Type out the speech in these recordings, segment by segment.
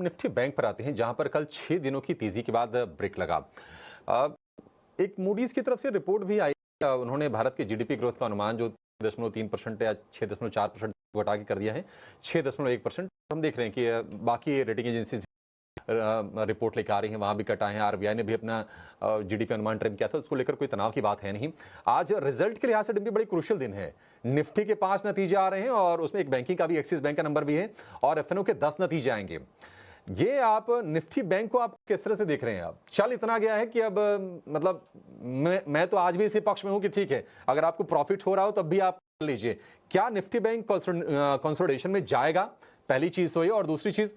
Nifty bank पर आते हैं, जहां पर कल 6 दिनों की तेजी के बाद ब्रेक लगा। अ, एक मूडीज की तरफ से रिपोर्ट भी आई। उन्होंने भारत के जीडीपी ग्रोथ का अनुमान जो 3% या 6.4% घटा के कर दिया है 6.1%। हम देख रहे हैं कि बाकी रेटिंग एजेंसी रिपोर्ट लेकर आ रही हैं, वहां भी कटा है। आरबीआई ने भी अपना जीडीपी अनुमान ट्रिम किया था, उसको लेकर कोई तनाव की बात है नहीं। आज रिजल्ट के लिहाज से डिम्पी बड़ी क्रूशियल दिन है। निफ्टी के 5 नतीजे आ रहे हैं और उसमें एक बैंकिंग का भी, एक्सिस बैंक का नंबर भी है, और एफएनओ के 10 नतीजे आएंगे। ये आप निफ्टी बैंक को आप किस तरह से देख रहे हैं? अब चल इतना गया है कि अब मतलब मैं तो आज भी इसी पक्ष में हूं कि ठीक है, अगर आपको प्रॉफिट हो रहा हो तब भी आप लीजिए। क्या निफ्टी बैंक कंसोलिडेशन में जाएगा? पहली चीज तो ये, और दूसरी चीज,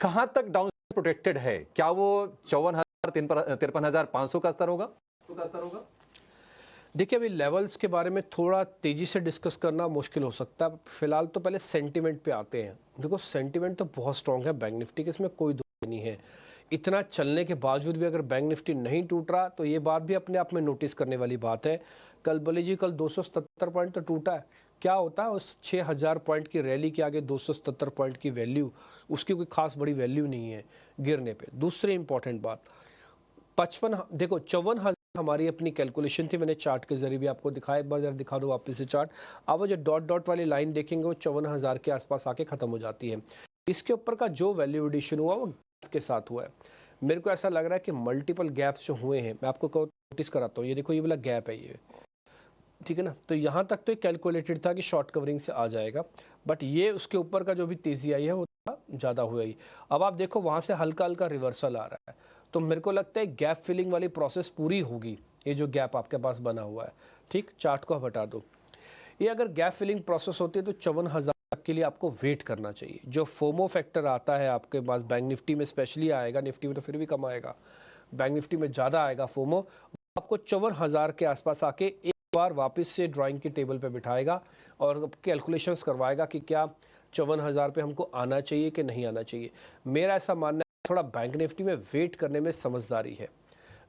कहां तक डाउन प्रोटेक्टेड है? क्या वो 54,000 53,500 का स्तर होगा? देखिए, अभी लेवल्स के बारे में थोड़ा तेज़ी से डिस्कस करना मुश्किल हो सकता है। फिलहाल तो पहले सेंटिमेंट पे आते हैं। देखो, सेंटिमेंट तो बहुत स्ट्रांग है बैंक निफ्टी के, इसमें कोई दो नहीं है। इतना चलने के बावजूद भी अगर बैंक निफ्टी नहीं टूट रहा तो ये बात भी अपने आप में नोटिस करने वाली बात है। कल बोले जी, कल 277 पॉइंट तो टूटा है। क्या होता है उस 6,000 पॉइंट की रैली के आगे 277 पॉइंट की वैल्यू, उसकी कोई खास बड़ी वैल्यू नहीं है गिरने पे। दूसरी इंपॉर्टेंट बात, 55, देखो 54,000 हमारी अपनी कैलकुलेशन थी, मैंने चार्ट के जरिए भी आपको दिखाया। एक बार जरा दिखा दो वापस से चार्ट। अब वो जो डॉट डॉट वाली लाइन देखेंगे वो 54,000 के आसपास आके खत्म हो जाती है। इसके ऊपर का जो वैल्यू एडिशन हुआ वो गैप के साथ हुआ है। मेरे को ऐसा लग रहा है कि मल्टीपल गैप्स जो हुए हैं, मैं आपको नोटिस कराता हूँ। ये देखो, ये वाला गैप है ये, ठीक है ना। तो यहाँ तक तो कैलकुलेटेड था कि शॉर्ट कवरिंग से आ जाएगा, बट ये उसके ऊपर का जो भी तेजी आई है वो ज़्यादा हुआ ही। अब आप देखो वहाँ से हल्का हल्का रिवर्सल आ रहा है, तो मेरे को लगता है गैप फिलिंग वाली प्रोसेस पूरी होगी। ये जो गैप आपके पास बना हुआ है, ठीक, चार्ट को हटा दो। ये अगर गैप फिलिंग प्रोसेस होती है तो 54,000 के लिए आपको वेट करना चाहिए। जो फोमो फैक्टर आता है आपके पास, बैंक निफ्टी में स्पेशली आएगा, निफ्टी में तो फिर भी कम आएगा, बैंक निफ्टी में ज़्यादा आएगा फोमो। आपको 54,000 के आसपास आके एक बार वापस से ड्राइंग के टेबल पे बिठाएगा और कैलकुलेशंस करवाएगा कि क्या 54,000 पे हमको आना चाहिए कि नहीं आना चाहिए। मेरा ऐसा मानना है थोड़ा बैंक निफ्टी में वेट करने में समझदारी है।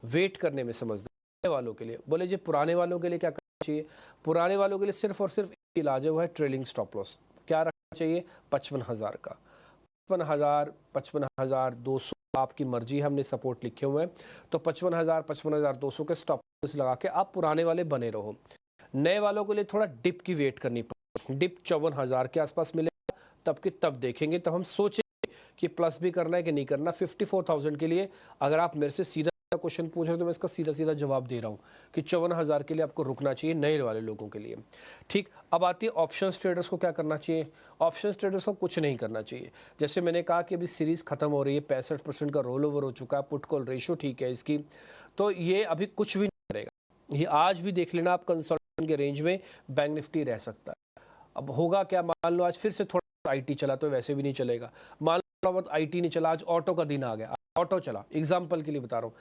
वेट करने में समझदारी वालों के लिए, बोले जी पुराने वालों के लिए क्या करना चाहिए? पुराने वालों के लिए सिर्फ और सिर्फ एक इलाज है, वो है ट्रेलिंग स्टॉप लॉस। क्या रखना चाहिए? 55,000 का। 55,000, 55,200 आपकी मर्जी है, हमने सपोर्ट लिखे हुए हैं। तो 55,000, 55,200 के स्टॉप लॉस लगा के आप पुराने वाले बने रहो। नए वालों के लिए थोड़ा डिप की वेट करनी पड़ेगी। डिप 54,000 के आसपास मिलेगा, तब के तब देखेंगे, तब हम सोचेंगे कि प्लस भी करना है कि नहीं करना। 54,000 के लिए अगर आप मेरे से सीधा क्वेश्चन पूछ रहे हो तो मैं इसका सीधा सीधा जवाब दे रहा हूँ कि 54,000 के लिए आपको रुकना चाहिए नए वाले लोगों के लिए। ठीक, अब आती है ऑप्शंस ट्रेडर्स को क्या करना चाहिए? ऑप्शंस ट्रेडर्स को कुछ नहीं करना चाहिए। जैसे मैंने कहा कि अभी सीरीज खत्म हो रही है, 65% का रोल ओवर हो चुका है, पुट कॉल रेशियो ठीक है इसकी, तो ये अभी कुछ भी नहीं करेगा। ये आज भी देख लेना आप, कंसल्टेंट के रेंज में बैंक निफ्टी रह सकता है। अब होगा क्या, मान लो आज फिर से थोड़ा आईटी चला तो वैसे भी नहीं चलेगा। मान लो थोड़ा बहुत आईटी नहीं चला, आज ऑटो का दिन आ गया, ऑटो चला, एग्जाम्पल के लिए बता रहा हूँ,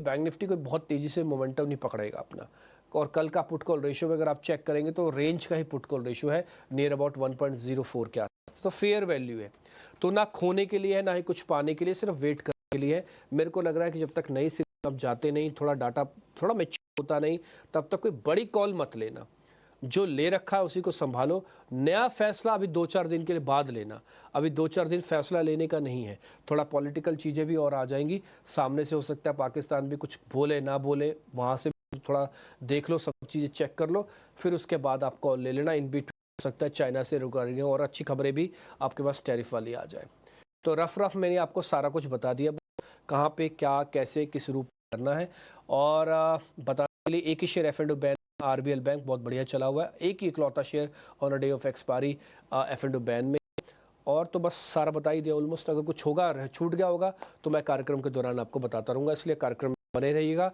बैंक निफ्टी को बहुत तेजी से मोमेंटम नहीं पकड़ेगा अपना। और कल का पुट कॉल रेशियो अगर आप चेक करेंगे तो रेंज का ही पुट कॉल रेशियो है, नियर अबाउट 1.04 के आसपास, तो फेयर वैल्यू है। तो ना खोने के लिए है, ना ही कुछ पाने के लिए, सिर्फ वेट करने के लिए है। मेरे को लग रहा है कि जब तक नई सीरीज आप जाते नहीं, थोड़ा डाटा थोड़ा मैच्योर होता नहीं, तब तक कोई बड़ी कॉल मत लेना। जो ले रखा है उसी को संभालो। नया फैसला अभी 2-4 दिन के लिए बाद लेना। अभी 2-4 दिन फैसला लेने का नहीं है। थोड़ा पॉलिटिकल चीज़ें भी और आ जाएंगी सामने से, हो सकता है पाकिस्तान भी कुछ बोले ना बोले, वहाँ से थोड़ा देख लो, सब चीज़ें चेक कर लो, फिर उसके बाद आप कॉल ले लेना। इन बिटवीन हो सकता है चाइना से रिगार्डिंग और अच्छी खबरें भी आपके पास टैरिफ वाली आ जाए। तो रफ मैंने आपको सारा कुछ बता दिया, कहाँ पे क्या कैसे किस रूप करना है। और बताने के लिए एक ही शेयर एफ&ओ बैन, आरबीएल बैंक बहुत बढ़िया चला हुआ है, एक ही इकलौता share on a day of expiry एफ&ओ बैन में। और तो बस सारा बता ही दिया ऑलमोस्ट। अगर कुछ होगा, छूट गया होगा तो मैं कार्यक्रम के दौरान आपको बताता रहूँगा, इसलिए कार्यक्रम में बने रहिएगा।